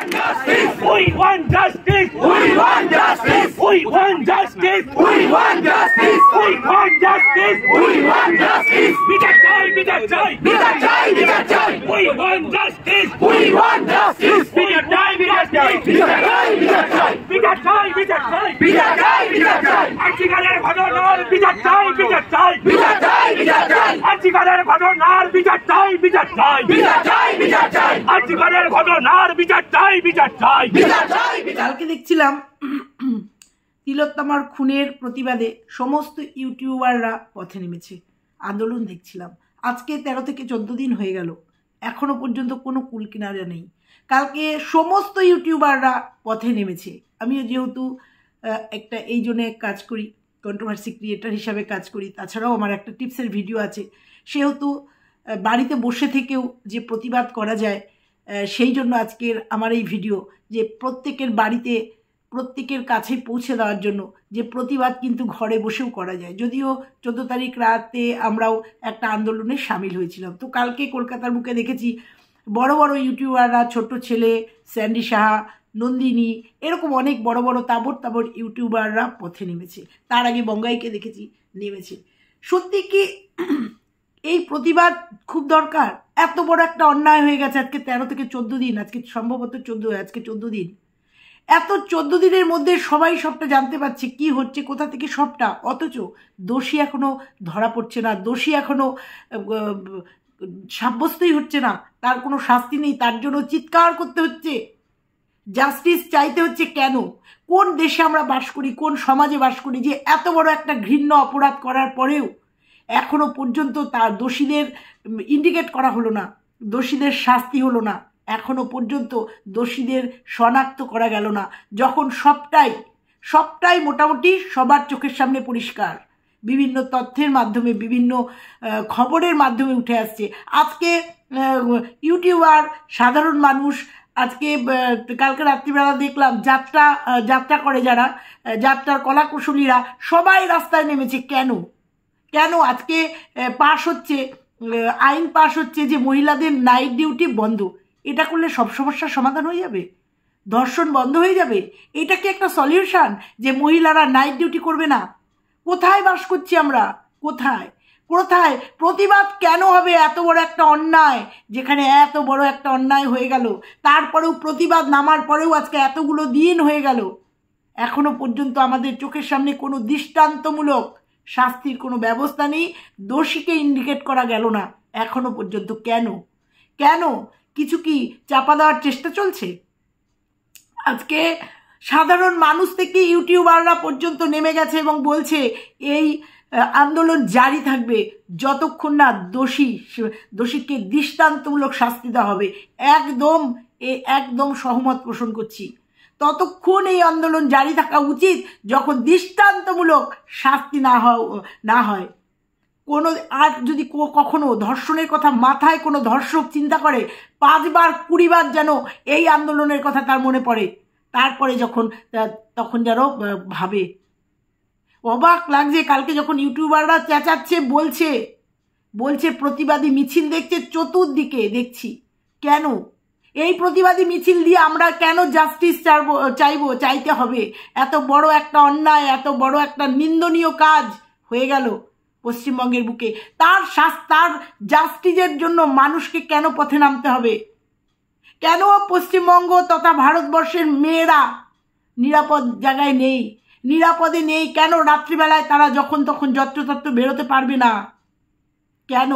We want justice. We want justice. We want justice. We want justice. We want justice. We want justice. বিচার চাই, বিচার চাই, বিচার চাই, বিচার চাই। We want justice. We want justice. বিচার চাই, বিচার চাই, বিচার চাই, বিচার চাই, বিচার চাই, বিচার চাই, বিচার চাই, বিচার চাই। আর্জিকারের ঘটনার বিচার চাই, বিচার চাই, বিচার চাই, বিচার চাই। আর্জিকারের ঘটনার বিচার চাই, বিচার চাই, বিচার চাই, বিচার চাই। আর্জিকারের ঘটনার বিচার চাই, বিচার চাই, বিচার চাই। কালকে দেখছিলাম তিলোত্তমার খুনের প্রতিবাদে সমস্ত ইউটিউবাররা পথে নেমেছে, আন্দোলন দেখছিলাম। আজকে 13 থেকে 14 দিন হয়ে গেল, এখনো পর্যন্ত কোনো কুল কিনারা নেই। কালকে সমস্ত ইউটিউবাররা পথে নেমেছে। আমিও যেহেতু একটা এই জন্যে কাজ করি, কন্ট্রোভার্সি ক্রিয়েটার হিসাবে কাজ করি, তাছাড়াও আমার একটা টিপসের ভিডিও আছে, সেহেতু বাড়িতে বসে থেকেও যে প্রতিবাদ করা যায়, সেই জন্য আজকের আমার এই ভিডিও, যে প্রত্যেকের বাড়িতে প্রত্যেকের কাছে পৌঁছে দেওয়ার জন্য যে প্রতিবাদ কিন্তু ঘরে বসেও করা যায়। যদিও 14 তারিখ রাতে আমরাও একটা আন্দোলনে সামিল হয়েছিলাম। তো কালকে কলকাতার বুকে দেখেছি বড় বড় ইউটিউবাররা, ছোট ছেলে স্যান্ডি সাহা, নন্দিনী, এরকম অনেক বড় বড় তাবড় তাবড় ইউটিউবাররা পথে নেমেছে। তার আগে বঙ্গাইকে দেখেছি নেমেছে। সত্যি কি এই প্রতিবাদ খুব দরকার? এত বড় একটা অন্যায় হয়ে গেছে। আজকে 13 থেকে 14 দিন, আজকে সম্ভবত 14, আজকে 14 দিন। এত 14 দিনের মধ্যে সবাই সবটা জানতে পারছে কি হচ্ছে, কোথা থেকে সবটা, অথচ দোষী এখনো ধরা পড়ছে না, দোষী এখনো সাব্যস্তই হচ্ছে না, তার কোনো শাস্তি নেই, তার জন্য চিৎকার করতে হচ্ছে, জাস্টিস চাইতে হচ্ছে। কেন? কোন দেশে আমরা বাস করি, কোন সমাজে বাস করি যে এত বড় একটা ঘৃণ্য অপরাধ করার পরেও এখনো পর্যন্ত তার দোষীদের ইন্ডিকেট করা হলো না, দোষীদের শাস্তি হলো না, এখনো পর্যন্ত দোষীদের শনাক্ত করা গেল না, যখন সবটাই মোটামুটি সবার চোখের সামনে পরিষ্কার, বিভিন্ন তথ্যের মাধ্যমে, বিভিন্ন খবরের মাধ্যমে উঠে আসছে। আজকে ইউটিউবার, সাধারণ মানুষ, আজকে কালকে রাত্রিবেলা দেখলাম যাত্রা করে যারা, যাত্রার কলাকুশলীরা সবাই রাস্তায় নেমেছে। কেন আজকে আইন পাশ হচ্ছে যে মহিলাদের নাইট ডিউটি বন্ধ। এটা করলে সব সমস্যার সমাধান হয়ে যাবে? ধর্ষণ বন্ধ হয়ে যাবে? এটা কি একটা সলিউশন যে মহিলারা নাইট ডিউটি করবে না? কোথায় বাস করছি আমরা? কোথায় প্রতিবাদ কেন হবে? এত বড় একটা অন্যায়, যেখানে এত বড় একটা অন্যায় হয়ে গেল, তারপরেও প্রতিবাদ নামার পরেও আজকে এতগুলো দিন হয়ে গেল, এখনো পর্যন্ত আমাদের চোখের সামনে কোনো দৃষ্টান্তমূলক শাস্তির কোনো ব্যবস্থা নেই, দোষীকে ইন্ডিকেট করা গেল না এখনো পর্যন্ত। কেন কিছু কি চাপা দেওয়ার চেষ্টা চলছে? আজকে সাধারণ মানুষ থেকে ইউটিউবাররা পর্যন্ত নেমে গেছে এবং বলছে এই আন্দোলন জারি থাকবে যতক্ষণ না দোষীকে দৃষ্টান্তমূলক শাস্তি দেওয়া হবে। একদম সহমত পোষণ করছি। ততক্ষণ এই আন্দোলন জারি থাকা উচিত যখন দৃষ্টান্তমূলক শাস্তি না হয়। আর যদি কখনো ধর্ষণের কথা মাথায় কোনো ধর্ষক চিন্তা করে, 5 বার 20 বার যেন এই আন্দোলনের কথা তার মনে পড়ে, তারপরে তখন যেন ভাবে। অবাক লাগছে কালকে যখন ইউটিউবাররা চেঁচাচ্ছে, বলছে প্রতিবাদী মিছিল দেখছে, চতুর্দিকে দেখছি। কেন এই প্রতিবাদী মিছিল দিয়ে আমরা কেন জাস্টিস চাইতে হবে? এত বড় একটা অন্যায়, এত বড় একটা নিন্দনীয় কাজ হয়ে গেল পশ্চিমবঙ্গের বুকে, তার জাস্টিসের জন্য মানুষকে কেন পথে নামতে হবে? কেন পশ্চিমবঙ্গ তথা ভারতবর্ষের মেয়েরা নিরাপদ জায়গায় নিরাপদে নেই? কেন রাত্রিবেলায় তারা যখন তখন যত্রতত্র বেরোতে পারবে না? কেন?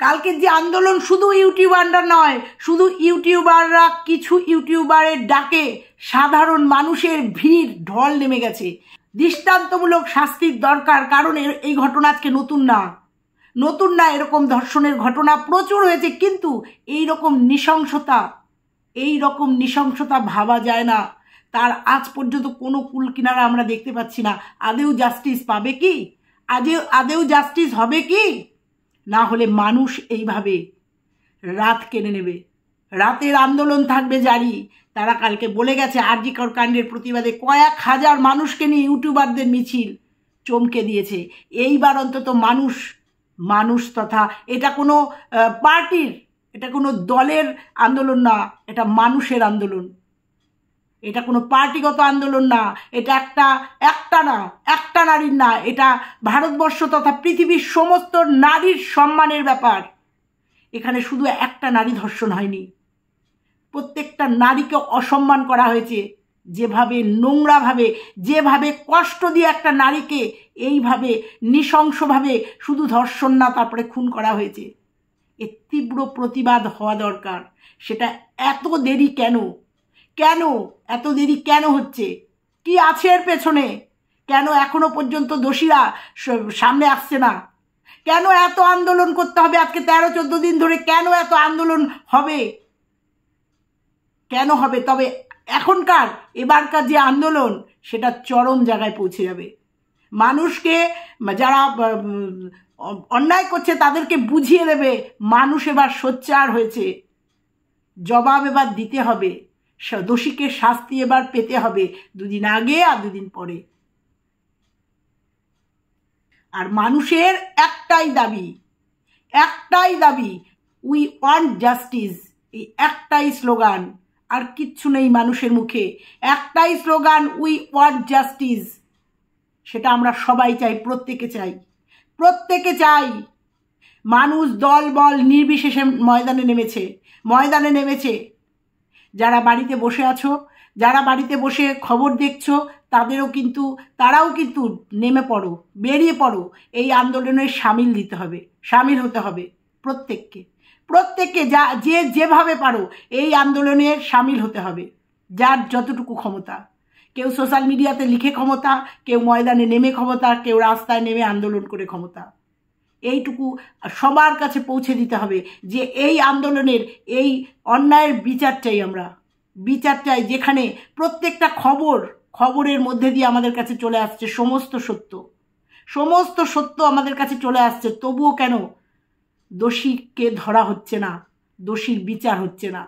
কালকের যে আন্দোলন শুধু ইউটিউবাররা নয়, শুধু ইউটিউবাররা, কিছু ইউটিউবারের ডাকে সাধারণ মানুষের ভিড় ঢল নেমে গেছে। দৃষ্টান্তমূলক শাস্তির দরকার, কারণ এই ঘটনা আজকে নতুন না, এরকম ধর্ষণের ঘটনা প্রচুর হয়েছে, কিন্তু এই রকম নৃশংসতা ভাবা যায় না। তার আজ পর্যন্ত কোনো কুল কিনারা আমরা দেখতে পাচ্ছি না। আদেও জাস্টিস পাবে কি? আদেও জাস্টিস হবে কি? না হলে মানুষ এইভাবে রাত কেড়ে নেবে, রাতের আন্দোলন থাকবে জারি। তারা কালকে বলে গেছে আর.জি. কর কাণ্ডের প্রতিবাদে কয়েক হাজার মানুষকে নিয়ে ইউটিউবারদের মিছিল চমকে দিয়েছে। এইবার অন্তত মানুষ তথা এটা কোনো পার্টির এটা কোনো দলের আন্দোলন না, এটা মানুষের আন্দোলন। এটা কোনো পার্টিগত আন্দোলন না, এটা একটা নারীর না, এটা ভারতবর্ষ তথা পৃথিবীর সমস্ত নারীর সম্মানের ব্যাপার। এখানে শুধু একটা নারী ধর্ষণ হয়নি, প্রত্যেকটা নারীকে অসম্মান করা হয়েছে। যেভাবে নোংরাভাবে, যেভাবে কষ্ট দিয়ে একটা নারীকে এইভাবে নৃশংসভাবে শুধু ধর্ষণ না, তারপরে খুন করা হয়েছে, এর তীব্র প্রতিবাদ হওয়া দরকার। সেটা এত দেরি কেন? এত দেরি কেন হচ্ছে? কি আছে এর পেছনে? কেন এখনো পর্যন্ত দোষীরা সামনে আসছে না? কেন এত আন্দোলন করতে হবে? আজকে 13-14 দিন ধরে কেন এত আন্দোলন হবে? কেন হবে? তবে এবারকার যে আন্দোলন, সেটা চরম জায়গায় পৌঁছে যাবে। মানুষকে, যারা অন্যায় করছে তাদেরকে বুঝিয়ে দেবে মানুষ এবার সোচ্চার হয়েছে, জবাব এবার দিতে হবে, দোষীকে শাস্তি এবার পেতে হবে, 2 দিন আগে আর 2 দিন পরে। আর মানুষের একটাই দাবি, উই ওয়ান্ট জাস্টিস। এই একটাই স্লোগান, আর কিচ্ছু নেই মানুষের মুখে। একটাই স্লোগান, উই ওয়ান্ট জাস্টিস। সেটা আমরা সবাই চাই, প্রত্যেকে চাই। মানুষ দল বল নির্বিশেষে ময়দানে নেমেছে। যারা বাড়িতে বসে আছো, যারা বাড়িতে বসে খবর দেখছো, তারাও কিন্তু নেমে পড়ো, বেরিয়ে পড়ো। এই আন্দোলনে সামিল হতে হবে প্রত্যেককে যেভাবে পারো এই আন্দোলনে সামিল হতে হবে, যার যতটুকু ক্ষমতা। কেউ সোশ্যাল মিডিয়াতে লিখে ক্ষমতা, কেউ ময়দানে নেমে ক্ষমতা, কেউ রাস্তায় নেমে আন্দোলন করে ক্ষমতা। এইটুকু সবার কাছে পৌঁছে দিতে হবে যে এই আন্দোলনের, এই অন্যায়ের বিচার চাই, যেখানে প্রত্যেকটা খবরের মধ্যে দিয়ে আমাদের কাছে চলে আসছে সমস্ত সত্য আমাদের কাছে চলে আসছে। তবুও কেন দোষীকে ধরা হচ্ছে না, দোষীর বিচার হচ্ছে না?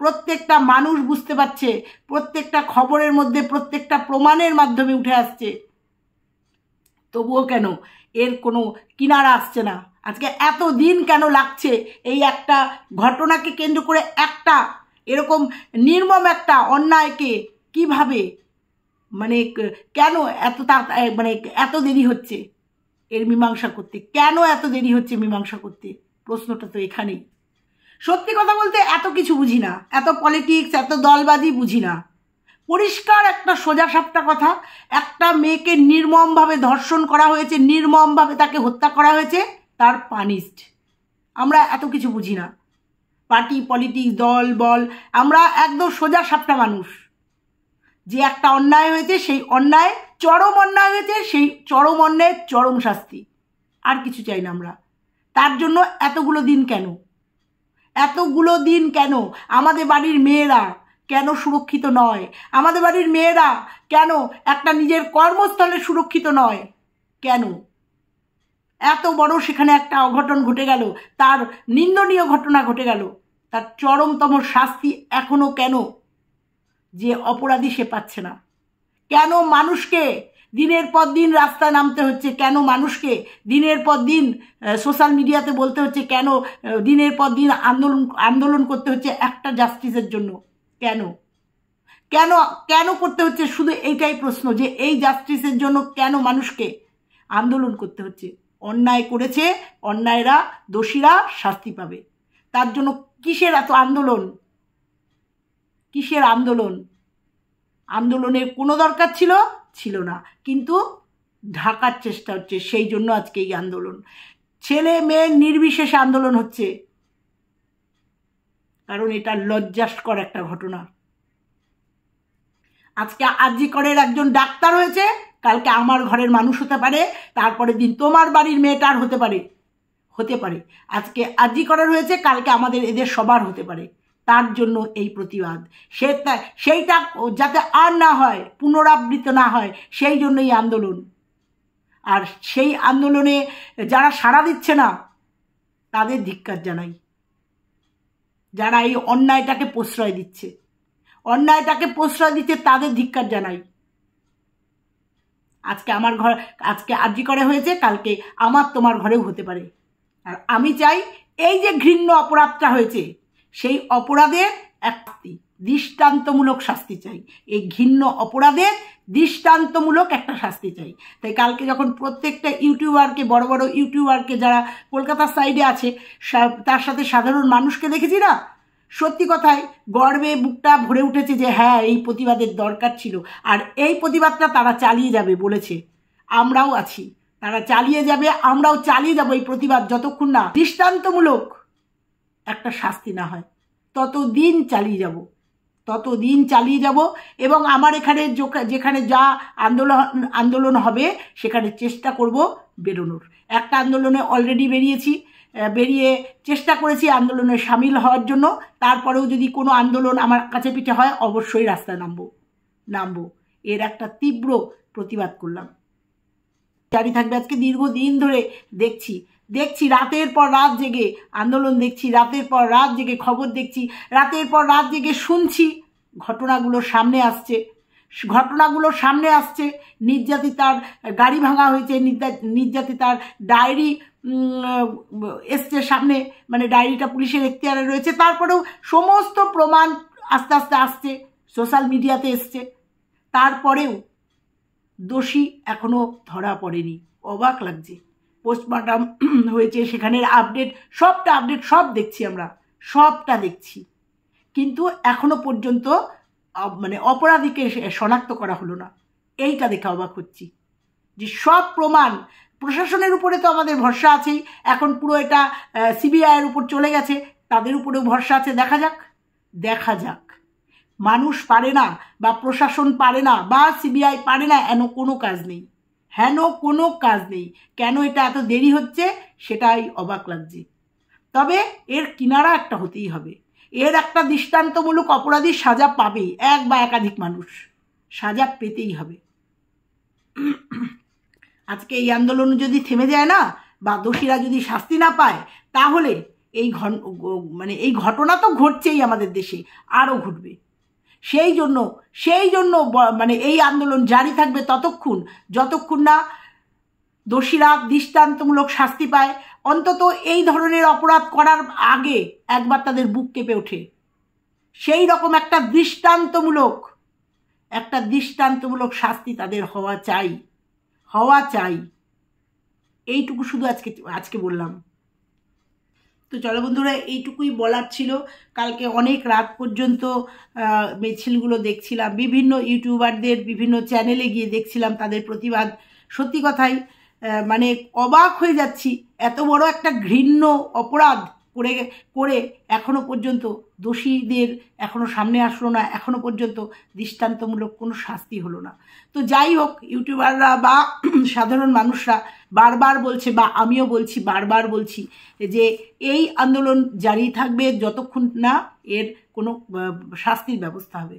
প্রত্যেকটা মানুষ বুঝতে পারছে, প্রত্যেকটা খবরের মধ্যে, প্রত্যেকটা প্রমাণের মাধ্যমে উঠে আসছে, তবুও কেন এর কোনো কিনারা আসছে না? আজকে এত দিন কেন লাগছে এই একটা ঘটনাকে কেন্দ্র করে, একটা এরকম নির্মম একটা অন্যায়কে কিভাবে, কেন এত দেরি হচ্ছে এর মীমাংসা করতে? কেন এত দেরি হচ্ছে মীমাংসা করতে? প্রশ্নটা তো এখানেই। সত্যি কথা বলতে এত কিছু বুঝি না, এত পলিটিক্স, এত দলবাজি বুঝি না। পরিষ্কার একটা সোজাসাপটা কথা, একটা মেয়েকে নির্মমভাবে ধর্ষণ করা হয়েছে, নির্মমভাবে তাকে হত্যা করা হয়েছে, তার পানিশড। আমরা এত কিছু বুঝি না, পার্টি পলিটিক্স, দল বল, আমরা একদম সোজাসাপটা মানুষ। যে একটা অন্যায় হয়েছে, সেই অন্যায়, চরম অন্যায় হয়েছে, সেই চরম অন্যায়ের চরম শাস্তি, আর কিছু চাই না আমরা। তার জন্য এতগুলো দিন কেন? আমাদের বাড়ির মেয়েরা কেন সুরক্ষিত নয়? আমাদের বাড়ির মেয়েরা কেন একটা নিজের কর্মস্থলে সুরক্ষিত নয়? কেন? এত বড় সেখানে একটা অঘটন ঘটে গেল, তার নিন্দনীয় ঘটনা ঘটে গেল, তার চরমতম শাস্তি এখনো কেন যে অপরাধী সে পাচ্ছে না? কেন মানুষকে দিনের পর দিন রাস্তায় নামতে হচ্ছে? কেন মানুষকে দিনের পর দিন সোশ্যাল মিডিয়াতে বলতে হচ্ছে? কেন দিনের পর দিন আন্দোলন করতে হচ্ছে একটা জাস্টিসের জন্য? কেন করতে হচ্ছে? শুধু এইটাই প্রশ্ন, যে এই জাস্টিসের জন্য কেন মানুষকে আন্দোলন করতে হচ্ছে? অন্যায় করেছে, দোষীরা শাস্তি পাবে। তার জন্য কিসের এত আন্দোলন? আন্দোলনের কোনো দরকার ছিল না, কিন্তু ঢাকার চেষ্টা হচ্ছে। সেই জন্য আজকে এই আন্দোলন, ছেলে মেয়ে নির্বিশেষে আন্দোলন হচ্ছে, কারণ এটা লজ্জাস্কর একটা ঘটনা। আজকে আরজি করের একজন ডাক্তার হয়েছে, কালকে আমার ঘরের মানুষ হতে পারে, তারপরের দিন তোমার বাড়ির মেয়েটার হতে পারে। আজকে আরজি করের হয়েছে, কালকে আমাদের এদের সবার হতে পারে। তার জন্য এই প্রতিবাদ, সেইটা যাতে আর না হয়, পুনরাবৃত্ত না হয়, সেই জন্যই আন্দোলন। আর সেই আন্দোলনে যারা সাড়া দিচ্ছে না, তাদের ধিক্কার জানাই। যারা এই অন্যায়টাকে প্রশ্রয় দিচ্ছে, তাদের ধিক্কার জানাই। আজকে আরজি করে হয়েছে, কালকে তোমার ঘরেও হতে পারে। আর আমি চাই এই যে ঘৃণ্য অপরাধটা হয়েছে সেই অপরাধের একটা দৃষ্টান্তমূলক শাস্তি চাই। এই ঘৃণ্য অপরাধের দৃষ্টান্তমূলক একটা শাস্তি চাই। তাই কালকে যখন প্রত্যেকটা ইউটিউবারকে, বড় বড় ইউটিউবারকে যারা কলকাতার সাইডে আছে, তার সাথে সাধারণ মানুষকে দেখেছি না, সত্যি কথাই গর্বে বুকটা ভরে উঠেছে যে হ্যাঁ, এই প্রতিবাদের দরকার ছিল। আর এই প্রতিবাদটা তারা চালিয়ে যাবে বলেছে, আমরাও আছি, তারা চালিয়ে যাবে, আমরাও চালিয়ে যাব এই প্রতিবাদ যতক্ষণ না দৃষ্টান্তমূলক একটা শাস্তি না হয়, ততদিন চালিয়ে যাব। এবং আমার এখানে যেখানে যা আন্দোলন হবে সেখানে চেষ্টা করব বেরোনোর। একটা আন্দোলনে অলরেডি বেরিয়ে চেষ্টা করেছি আন্দোলনে সামিল হওয়ার জন্য। তারপরেও যদি কোনো আন্দোলন আমার কাছে পিঠে হয় অবশ্যই রাস্তায় নামবো। এর একটা তীব্র প্রতিবাদ করলাম, জারি থাকবে। আজকে দীর্ঘদিন ধরে দেখছি রাতের পর রাত জেগে আন্দোলন দেখছি, রাতের পর রাত জেগে খবর দেখছি, রাতের পর রাত জেগে শুনছি, ঘটনাগুলো সামনে আসছে। নির্যাতিতার গাড়ি ভাঙা হয়েছে, নির্যাতিতার ডায়েরি এসছে সামনে, মানে ডায়েরিটা পুলিশের এখতিয়ারে রয়েছে। তারপরেও সমস্ত প্রমাণ আস্তে আস্তে আসছে, সোশ্যাল মিডিয়াতে এসছে। তারপরেও দোষী এখনো ধরা পড়েনি। অবাক লাগছে। পোস্টমর্টম হয়েছে, সেখানের সব দেখছি, আমরা সবটা দেখছি, কিন্তু এখনো পর্যন্ত মানে অপরাধীকে শনাক্ত করা হলো না। এইটা দেখে অবাক হচ্ছি যে সব প্রমাণ প্রশাসনের উপরে তো আমাদের ভরসা আছেই, এখন পুরো এটা সিবিআইয়ের উপর চলে গেছে, তাদের উপরেও ভরসা আছে। দেখা যাক। মানুষ পারে না বা প্রশাসন পারে না বা সিবিআই পারে না, কোনো কাজ নেই। কেন এটা এত দেরি হচ্ছে সেটাই অবাক লাগছে। তবে এর কিনারা একটা হতেই হবে, এর একটা দৃষ্টান্তমূলক অপরাধী সাজা পাবে, এক বা একাধিক মানুষ সাজা পেতেই হবে। আজকে এই আন্দোলন যদি থেমে যায় না, বা দোষীরা যদি শাস্তি না পায়, তাহলে এই ঘটনা তো ঘটছেই আমাদের দেশে, আরও ঘটবে। সেই জন্য মানে এই আন্দোলন জারি থাকবে যতক্ষণ না দোষীরা দৃষ্টান্তমূলক শাস্তি পায়। অন্তত এই ধরনের অপরাধ করার আগে একবার তাদের বুক কেঁপে ওঠে। সেই রকম একটা দৃষ্টান্তমূলক শাস্তি তাদের হওয়া চাই। এইটুকু শুধু আজকে বললাম। তো চলো বন্ধুরা, এইটুকুই বলার ছিল। কালকে অনেক রাত পর্যন্ত মিছিলগুলো দেখছিলাম, বিভিন্ন ইউটিউবারদের বিভিন্ন চ্যানেলে গিয়ে দেখছিলাম তাদের প্রতিবাদ। সত্যি কথাই মানে অবাক হয়ে যাচ্ছি, এত বড় একটা ঘৃণ্য অপরাধ করে এখনো পর্যন্ত দোষীদের এখনো সামনে আসলো না, এখনো পর্যন্ত দৃষ্টান্তমূলক কোনো শাস্তি হলো না। তো যাই হোক, ইউটিউবাররা বা সাধারণ মানুষরা বারবার বলছে, বা আমিও বারবার বলছি যে এই আন্দোলন জারি থাকবে যতক্ষণ না এর কোনো শাস্তির ব্যবস্থা হবে।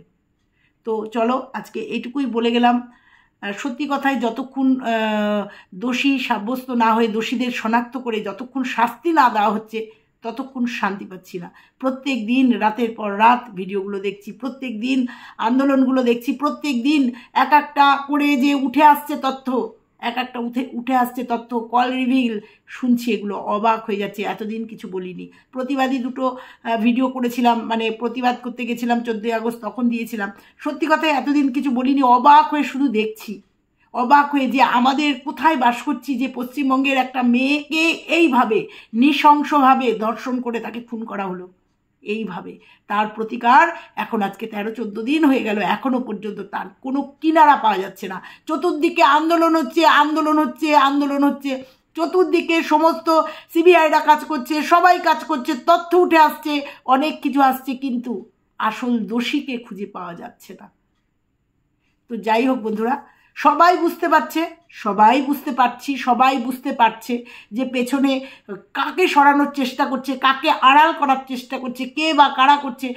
তো চলো, আজকে এইটুকুই বলে গেলাম। সত্যি কথাই যতক্ষণ দোষী সাব্যস্ত না হয়ে, দোষীদের শনাক্ত করে যতক্ষণ শাস্তি না দেওয়া হচ্ছে, ততক্ষণ শান্তি পাচ্ছি না। প্রত্যেক দিন রাতের পর রাত ভিডিওগুলো দেখছি, প্রত্যেক দিন আন্দোলনগুলো দেখছি, প্রত্যেক দিন এক একটা করে যে উঠে আসছে তথ্য, কল রিভিল শুনছি, এগুলো অবাক হয়ে যাচ্ছে। এতদিন কিছু বলিনি। প্রতিবাদী দুটো ভিডিও করেছিলাম, মানে প্রতিবাদ করতে গেছিলাম 14ই আগস্ট, তখন দিয়েছিলাম। সত্যি কথাই এতদিন কিছু বলিনি, অবাক হয়ে শুধু দেখছি, অবাক হয়ে যে আমাদের কোথায় বাস করছি, যে পশ্চিমবঙ্গের একটা মেয়েকে এইভাবে নৃশংসভাবে ধর্ষণ করে তাকে খুন করা হলো। এইভাবে তার প্রতিকার এখন আজকে 13-14 দিন হয়ে গেল, এখনো পর্যন্ত তার কোনো কিনারা পাওয়া যাচ্ছে না। চতুর্দিকে আন্দোলন হচ্ছে, চতুর্দিকে সমস্ত সিবিআইরা কাজ করছে, সবাই কাজ করছে, তথ্য উঠে আসছে, অনেক কিছু আসছে, কিন্তু আসল দোষীকে খুঁজে পাওয়া যাচ্ছে না। তো যাই হোক বন্ধুরা, সবাই বুঝতে পারছে যে পেছনে কাকে সরানোর চেষ্টা করছে, কাকে আড়াল করার চেষ্টা করছে, কে বা কারা করছে,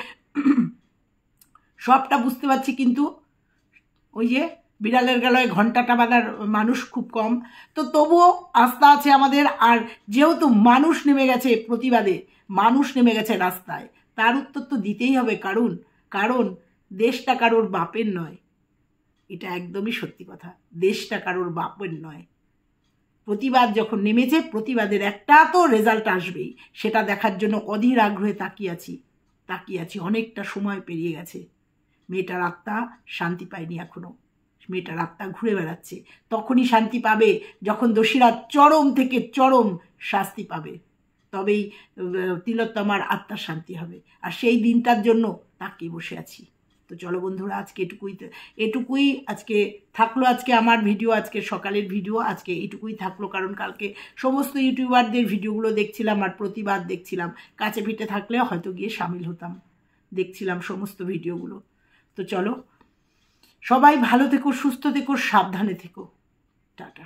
সবটা বুঝতে পারছি। কিন্তু ওই যে বিড়ালের গলায় ঘণ্টাটা বাঁধার মানুষ খুব কম। তো তবুও আস্থা আছে আমাদের। আর যেহেতু মানুষ নেমে গেছে প্রতিবাদে, মানুষ নেমে গেছে রাস্তায়, তার উত্তর তো দিতেই হবে। কারণ দেশটা কারোর বাপের নয়, এটা একদমই সত্যি কথা। দেশটা কারোর বাপের নয়। প্রতিবাদ যখন নেমেছে, প্রতিবাদের একটা তো রেজাল্ট আসবেই, সেটা দেখার জন্য অধীর আগ্রহে তাকিয়ে আছি। অনেকটা সময় পেরিয়ে গেছে, মেয়েটার আত্মা শান্তি পায়নি এখনো। মেয়েটার আত্মা ঘুরে বেড়াচ্ছে। তখনই শান্তি পাবে যখন দোষীরা চরম থেকে চরম শাস্তি পাবে, তবেই তিলোত্তমার আত্মার শান্তি হবে। আর সেই দিনটার জন্য তাকিয়ে বসে আছি। তো চলো বন্ধুরা, আজকে এটুকুই আজকে থাকলো। আজকে আমার ভিডিও, আজকে সকালের ভিডিও আজকে এটুকুই থাকলো, কারণ কালকে সমস্ত ইউটিউবারদের ভিডিওগুলো দেখছিলাম আর প্রতিবাদ দেখছিলাম। কাছে পিঠে থাকলে হয়তো গিয়ে সামিল হতাম, দেখছিলাম সমস্ত ভিডিওগুলো। তো চলো, সবাই ভালো থেকো, সুস্থ থেকো, সাবধানে থেকো। টাটা।